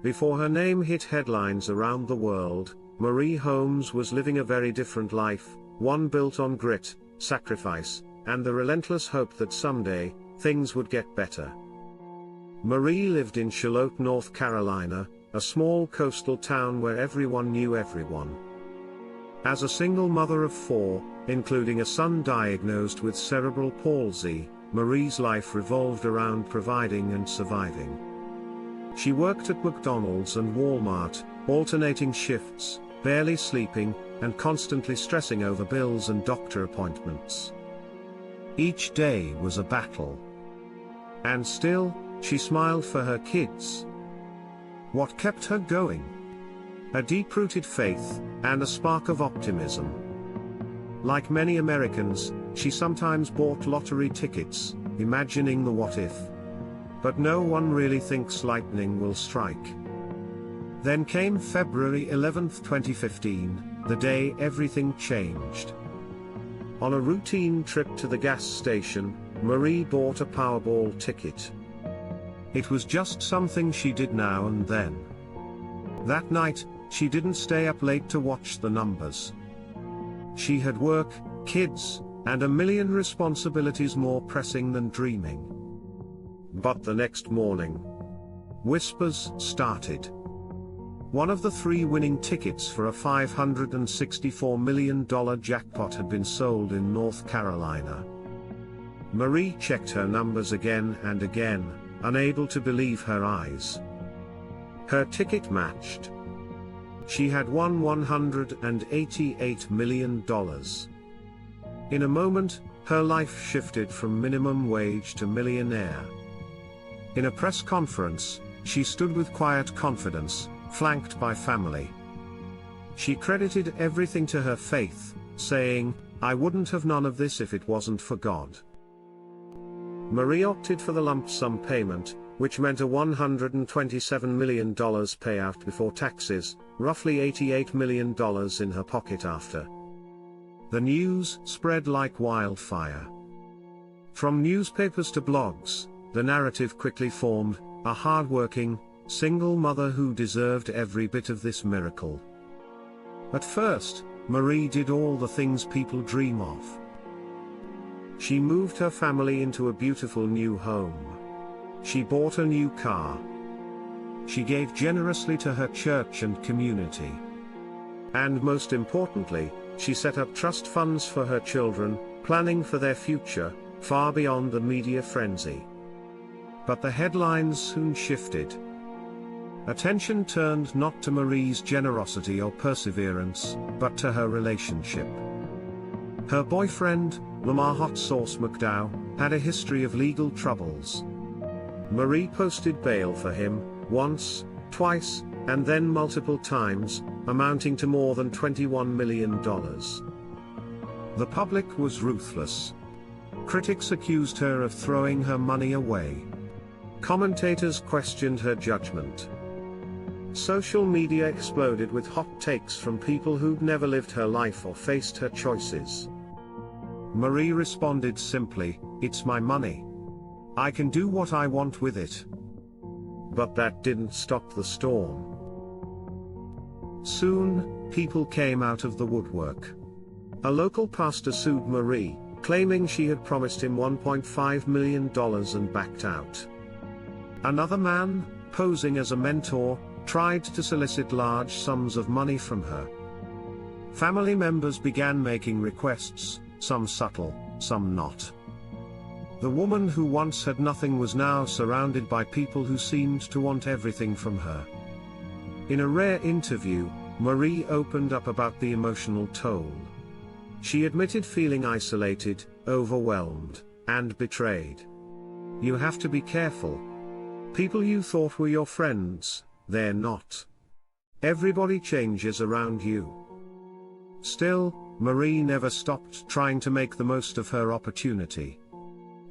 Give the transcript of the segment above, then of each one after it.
Before her name hit headlines around the world, Marie Holmes was living a very different life, one built on grit, sacrifice, and the relentless hope that someday, things would get better. Marie lived in Charlotte, North Carolina, a small coastal town where everyone knew everyone. As a single mother of 4, including a son diagnosed with cerebral palsy, Marie's life revolved around providing and surviving. She worked at McDonald's and Walmart, alternating shifts, barely sleeping, and constantly stressing over bills and doctor appointments. Each day was a battle. And still, she smiled for her kids. What kept her going? A deep-rooted faith, and a spark of optimism. Like many Americans, she sometimes bought lottery tickets, imagining the what-if. But no one really thinks lightning will strike. Then came February 11, 2015, the day everything changed. On a routine trip to the gas station, Marie bought a Powerball ticket. It was just something she did now and then. That night, she didn't stay up late to watch the numbers. She had work, kids, and a million responsibilities more pressing than dreaming. But the next morning, whispers started. One of the 3 winning tickets for a $564 million jackpot had been sold in North Carolina. Marie checked her numbers again and again, unable to believe her eyes. Her ticket matched. She had won $188 million. In a moment, her life shifted from minimum wage to millionaire. In a press conference, she stood with quiet confidence, flanked by family. She credited everything to her faith, saying, "I wouldn't have none of this if it wasn't for God." Marie opted for the lump sum payment, which meant a $127 million payout before taxes, roughly $88 million in her pocket after. The news spread like wildfire. From newspapers to blogs, the narrative quickly formed: a hardworking, single mother who deserved every bit of this miracle. At first, Marie did all the things people dream of. She moved her family into a beautiful new home. She bought a new car. She gave generously to her church and community. And most importantly, she set up trust funds for her children, planning for their future, far beyond the media frenzy. But the headlines soon shifted. Attention turned not to Marie's generosity or perseverance, but to her relationship. Her boyfriend, Lamar Hot Sauce McDowell, had a history of legal troubles. Marie posted bail for him, once, twice, and then multiple times, amounting to more than $21 million. The public was ruthless. Critics accused her of throwing her money away. Commentators questioned her judgment. Social media exploded with hot takes from people who'd never lived her life or faced her choices. Marie responded simply, "It's my money. I can do what I want with it." But that didn't stop the storm. Soon, people came out of the woodwork. A local pastor sued Marie, claiming she had promised him $1.5 million and backed out. Another man, posing as a mentor, tried to solicit large sums of money from her. Family members began making requests, some subtle, some not. The woman who once had nothing was now surrounded by people who seemed to want everything from her. In a rare interview, Marie opened up about the emotional toll. She admitted feeling isolated, overwhelmed, and betrayed. You have to be careful. People you thought were your friends, they're not. Everybody changes around you. Still, Marie never stopped trying to make the most of her opportunity.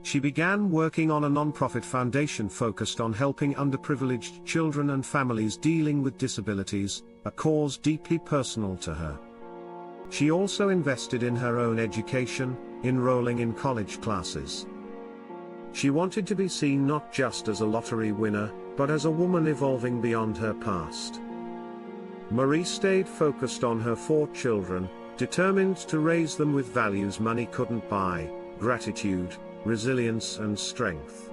She began working on a non-profit foundation focused on helping underprivileged children and families dealing with disabilities, a cause deeply personal to her. She also invested in her own education, enrolling in college classes. She wanted to be seen not just as a lottery winner, but as a woman evolving beyond her past. Marie stayed focused on her 4 children, determined to raise them with values money couldn't buy: gratitude, resilience and strength.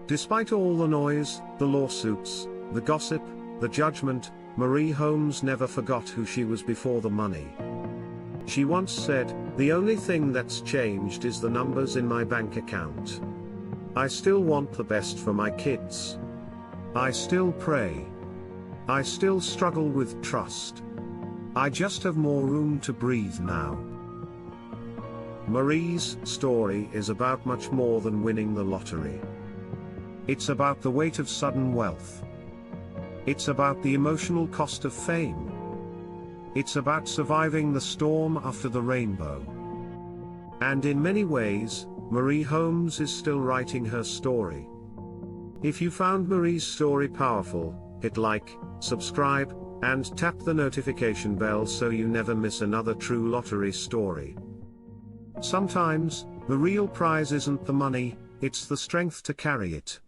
Despite all the noise, the lawsuits, the gossip, the judgment, Marie Holmes never forgot who she was before the money. She once said, "The only thing that's changed is the numbers in my bank account. I still want the best for my kids. I still pray. I still struggle with trust. I just have more room to breathe now." Marie's story is about much more than winning the lottery. It's about the weight of sudden wealth. It's about the emotional cost of fame. It's about surviving the storm after the rainbow. And in many ways, Marie Holmes is still writing her story. If you found Marie's story powerful, hit like, subscribe, and tap the notification bell so you never miss another true lottery story. Sometimes, the real prize isn't the money, it's the strength to carry it.